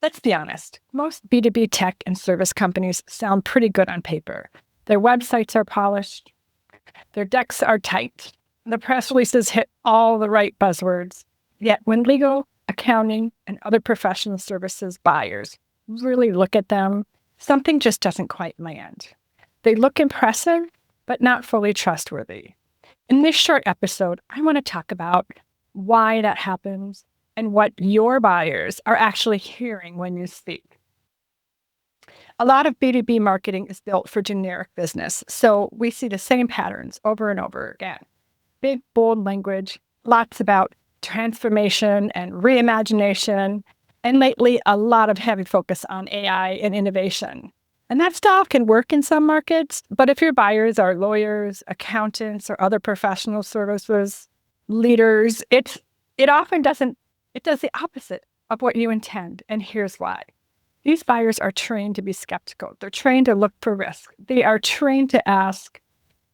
Let's be honest, most B2B tech and service companies sound pretty good on paper. Their websites are polished, their decks are tight, the press releases hit all the right buzzwords. Yet when legal, accounting, and other professional services buyers really look at them, something just doesn't quite land. They look impressive, but not fully trustworthy. In this short episode, I want to talk about why that happens and what your buyers are actually hearing when you speak. A lot of B2B marketing is built for generic business, so we see the same patterns over and over again. Big, bold language, lots about transformation and reimagination, and lately a lot of heavy focus on AI and innovation. And that stuff can work in some markets, but if your buyers are lawyers, accountants, or other professional services leaders, it often doesn't. It does the opposite of what you intend, and here's why. These buyers are trained to be skeptical. They're trained to look for risk. They are trained to ask,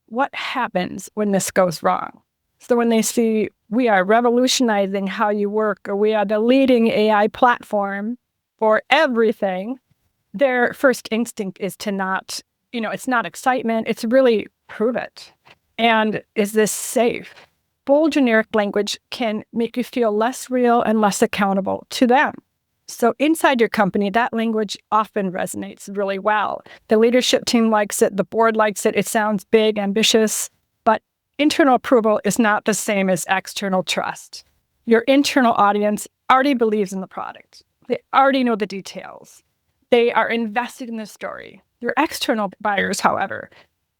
what happens when this goes wrong? So when they see we are revolutionizing how you work, or we are the leading AI platform for everything, their first instinct is to not, it's not excitement. It's really prove it. And is this safe? Bold generic language can make you feel less real and less accountable to them. So inside your company, that language often resonates really well. The leadership team likes it. The board likes it. It sounds big, ambitious, but internal approval is not the same as external trust. Your internal audience already believes in the product. They already know the details. They are invested in the story. Your external buyers, however,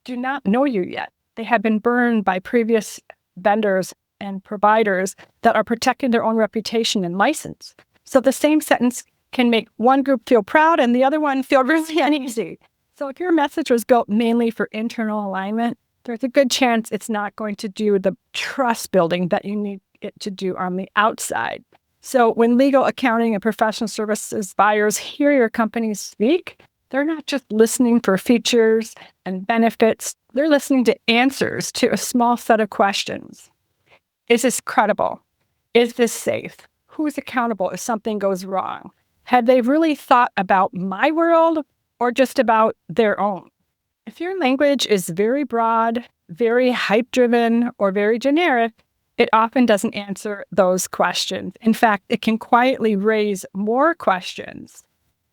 do not know you yet. They have been burned by previous vendors and providers that are protecting their own reputation and license. So the same sentence can make one group feel proud and the other one feel really uneasy. So if your message was built mainly for internal alignment, there's a good chance it's not going to do the trust building that you need it to do on the outside. So when legal, accounting, and professional services buyers hear your company speak, they're not just listening for features and benefits. They're listening to answers to a small set of questions. Is this credible? Is this safe? Who's accountable if something goes wrong? Have they really thought about my world or just about their own? If your language is very broad, very hype-driven, or very generic, it often doesn't answer those questions. In fact, it can quietly raise more questions.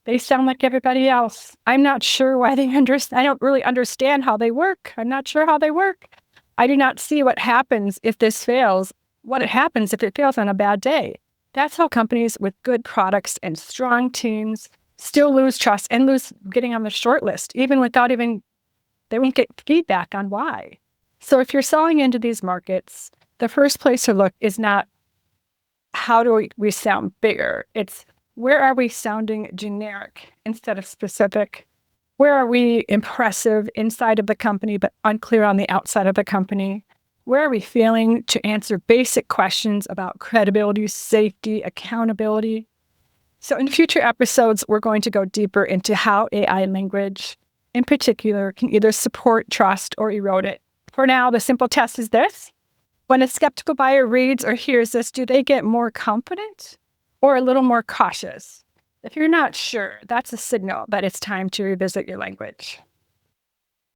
They sound like everybody else. I'm not sure why they understand. I don't really understand how they work. I'm not sure how they work. I do not see what happens if this fails, what happens if it fails on a bad day. That's how companies with good products and strong teams still lose trust and lose getting on the short list, they won't get feedback on why. So if you're selling into these markets, the first place to look is not how do we sound bigger? It's where are we sounding generic instead of specific? Where are we impressive inside of the company but unclear on the outside of the company? Where are we failing to answer basic questions about credibility, safety, accountability? So in future episodes, we're going to go deeper into how AI language, in particular, can either support trust or erode it. For now, the simple test is this. When a skeptical buyer reads or hears this, do they get more confident or a little more cautious? If you're not sure, that's a signal that it's time to revisit your language.